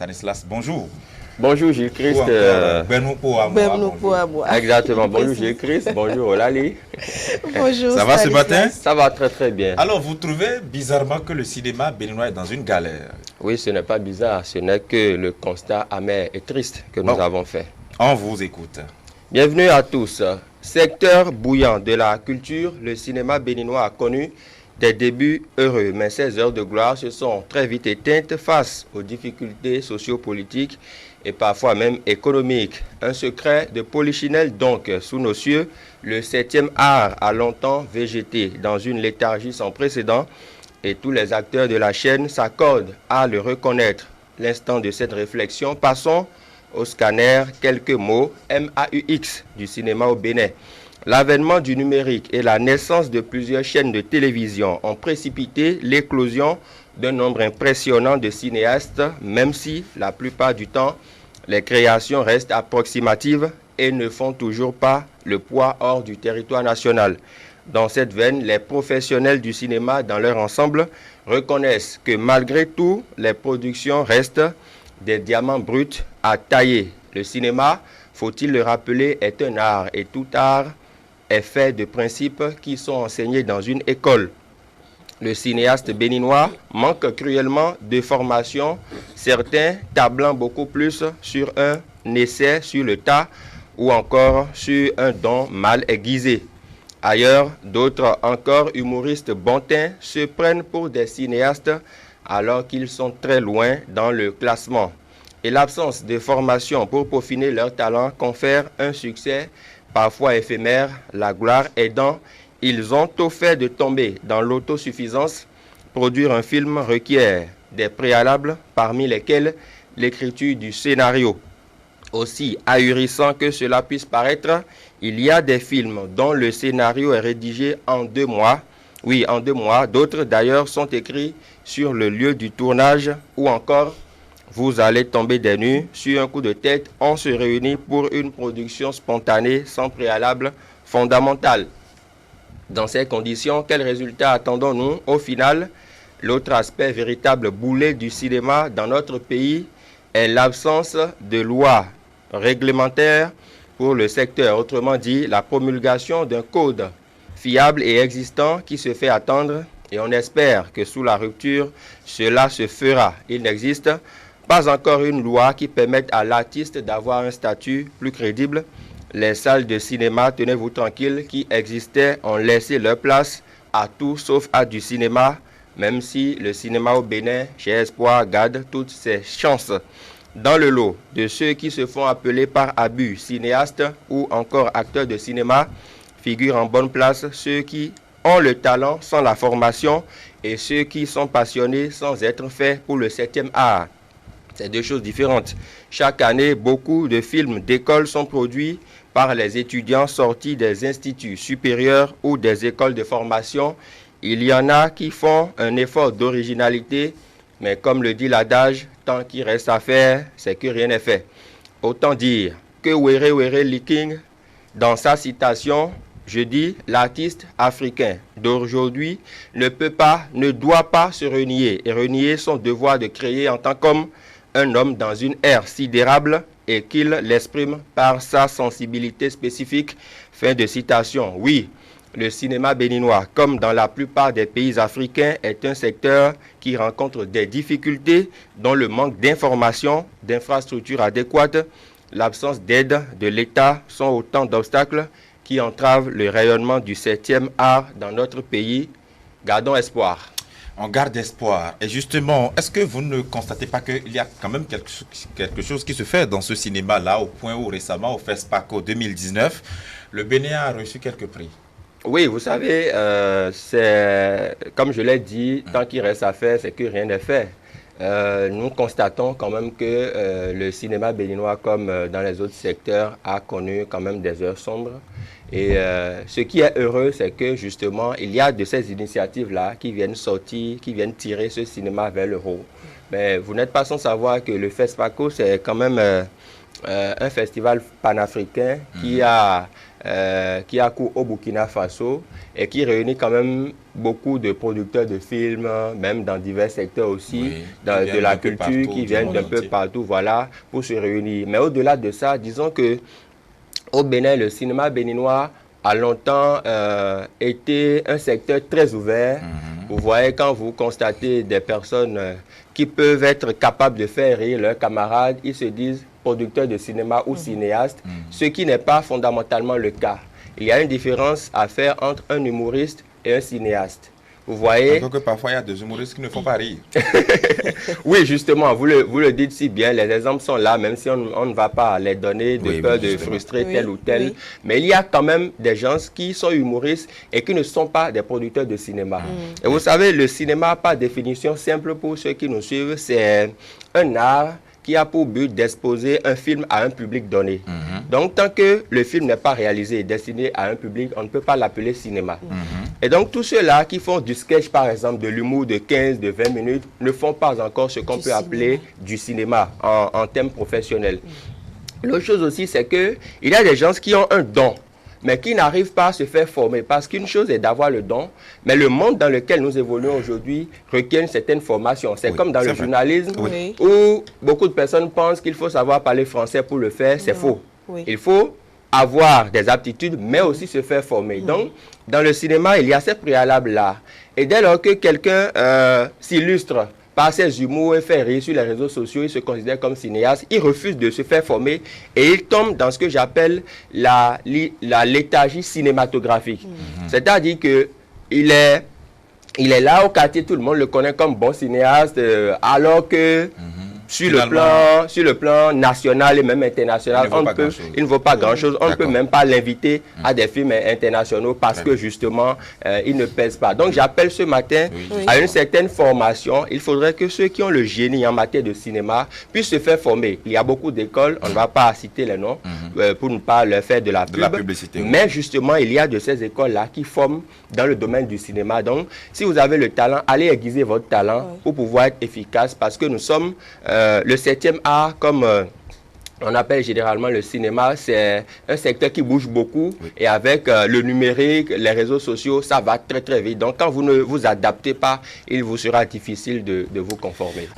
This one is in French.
Stanislas. Bonjour. Bonjour Gilles Christ. Exactement. Bonjour Gilles Christ. Bonjour Olali. Bonjour. Ça va ce matin? Ça va très très bien. Alors vous trouvez bizarrement que le cinéma béninois est dans une galère? Oui, ce n'est pas bizarre. Ce n'est que le constat amer et triste que nous avons fait. On vous écoute. Bienvenue à tous. Secteur bouillant de la culture, le cinéma béninois a connu des débuts heureux, mais ces heures de gloire se sont très vite éteintes face aux difficultés sociopolitiques et parfois même économiques. Un secret de polichinelle donc sous nos cieux, le 7e art a longtemps végété dans une léthargie sans précédent et tous les acteurs de la chaîne s'accordent à le reconnaître. L'instant de cette réflexion, passons au scanner, quelques mots MAUX du cinéma au Bénin. L'avènement du numérique et la naissance de plusieurs chaînes de télévision ont précipité l'éclosion d'un nombre impressionnant de cinéastes, même si la plupart du temps, les créations restent approximatives et ne font toujours pas le poids hors du territoire national. Dans cette veine, les professionnels du cinéma dans leur ensemble reconnaissent que malgré tout, les productions restent des diamants bruts à tailler. Le cinéma, faut-il le rappeler, est un art et tout art est fait de principes qui sont enseignés dans une école. Le cinéaste béninois manque cruellement de formation, certains tablant beaucoup plus sur un essai sur le tas ou encore sur un don mal aiguisé. Ailleurs, d'autres encore humoristes bontins se prennent pour des cinéastes alors qu'ils sont très loin dans le classement. Et l'absence de formation pour peaufiner leur talent confère un succès parfois éphémère, la gloire aidant. Ils ont au fait de tomber dans l'autosuffisance. Produire un film requiert des préalables, parmi lesquels l'écriture du scénario. Aussi ahurissant que cela puisse paraître, il y a des films dont le scénario est rédigé en 2 mois. Oui, en 2 mois. D'autres d'ailleurs sont écrits sur le lieu du tournage ou encore vous allez tomber des nues. Sur un coup de tête, on se réunit pour une production spontanée sans préalable fondamental. Dans ces conditions, quels résultats attendons-nous? Au final, l'autre aspect véritable boulet du cinéma dans notre pays est l'absence de loi réglementaire pour le secteur. Autrement dit, la promulgation d'un code fiable et existant qui se fait attendre et on espère que sous la rupture, cela se fera. Il n'existe pas encore une loi qui permette à l'artiste d'avoir un statut plus crédible. Les salles de cinéma, tenez-vous tranquille, qui existaient ont laissé leur place à tout sauf à du cinéma, même si le cinéma au Bénin, chez Espoir, garde toutes ses chances. Dans le lot de ceux qui se font appeler par abus cinéastes ou encore acteurs de cinéma, figurent en bonne place ceux qui ont le talent sans la formation et ceux qui sont passionnés sans être faits pour le 7e art. C'est 2 choses différentes. Chaque année, beaucoup de films d'école sont produits par les étudiants sortis des instituts supérieurs ou des écoles de formation. Il y en a qui font un effort d'originalité, mais comme le dit l'adage, tant qu'il reste à faire, c'est que rien n'est fait. Autant dire que Were Were Liking, dans sa citation, je dis, l'artiste africain d'aujourd'hui ne doit pas se renier et renier son devoir de créer en tant qu'homme un homme dans une ère sidérable et qu'il l'exprime par sa sensibilité spécifique. Fin de citation. Oui, le cinéma béninois, comme dans la plupart des pays africains, est un secteur qui rencontre des difficultés dont le manque d'informations, d'infrastructures adéquates, l'absence d'aide de l'État sont autant d'obstacles qui entravent le rayonnement du 7e art dans notre pays. Gardons espoir. On garde espoir. Et justement, est-ce que vous ne constatez pas qu'il y a quand même quelque chose qui se fait dans ce cinéma-là, au point où récemment, au FESPACO 2019, le Bénin a reçu quelques prix? Oui, vous savez, c'est comme je l'ai dit, tant qu'il reste à faire, c'est que rien n'est fait. Nous constatons quand même que le cinéma béninois, comme dans les autres secteurs, a connu quand même des heures sombres. Et ce qui est heureux, c'est que justement, il y a de ces initiatives-là qui viennent sortir, qui viennent tirer ce cinéma vers le haut. Mais vous n'êtes pas sans savoir que le FESPACO, c'est quand même un festival panafricain qui a qui a cours au Burkina Faso et qui réunit quand même beaucoup de producteurs de films, même dans divers secteurs aussi, de la culture, qui viennent d'un peu partout, voilà, pour se réunir. Mais au-delà de ça, disons que au Bénin, le cinéma béninois a longtemps été un secteur très ouvert. Vous voyez, quand vous constatez des personnes qui peuvent être capables de faire rire leurs camarades, ils se disent producteurs de cinéma ou cinéastes, ce qui n'est pas fondamentalement le cas. Il y a une différence à faire entre un humoriste et un cinéaste. Vous voyez? Encore que parfois, il y a des humoristes qui ne font pas rire. Oui, justement, vous le dites si bien, les exemples sont là, même si on ne va pas les donner de peur de frustrer tel ou tel. Oui. Mais il y a quand même des gens qui sont humoristes et qui ne sont pas des producteurs de cinéma. Et vous savez, le cinéma, par définition simple pour ceux qui nous suivent, c'est un art qui a pour but d'exposer un film à un public donné. Donc, tant que le film n'est pas réalisé et destiné à un public, on ne peut pas l'appeler cinéma. Et donc, tous ceux-là qui font du sketch, par exemple, de l'humour de 15, de 20 minutes, ne font pas encore ce qu'on peut appeler du cinéma en termes professionnels. L'autre chose aussi, c'est qu'il y a des gens qui ont un don, mais qui n'arrivent pas à se faire former. Parce qu'une chose est d'avoir le don, mais le monde dans lequel nous évoluons aujourd'hui requiert une certaine formation. C'est comme dans le journalisme, où beaucoup de personnes pensent qu'il faut savoir parler français pour le faire. C'est faux. Il faut avoir des aptitudes, mais aussi se faire former. Donc, dans le cinéma, il y a ces préalables-là. Et dès lors que quelqu'un s'illustre par ses humours et fait rire sur les réseaux sociaux, il se considère comme cinéaste, il refuse de se faire former et il tombe dans ce que j'appelle la léthargie cinématographique. C'est-à-dire qu'il est là au quartier, tout le monde le connaît comme bon cinéaste, alors que sur le plan national et même international, il ne vaut pas grand-chose. On ne peut même pas l'inviter à des films internationaux parce que justement, il ne pèse pas. Donc j'appelle ce matin à une certaine formation. Il faudrait que ceux qui ont le génie en matière de cinéma puissent se faire former. Il y a beaucoup d'écoles, on ne va pas citer les noms pour ne pas leur faire de la publicité. Mais justement, il y a de ces écoles-là qui forment dans le domaine du cinéma. Donc, si vous avez le talent, allez aiguiser votre talent pour pouvoir être efficace parce que nous sommes... le 7e art, comme on appelle généralement le cinéma, c'est un secteur qui bouge beaucoup et avec le numérique, les réseaux sociaux, ça va très très vite. Donc quand vous ne vous adaptez pas, il vous sera difficile de vous conformer.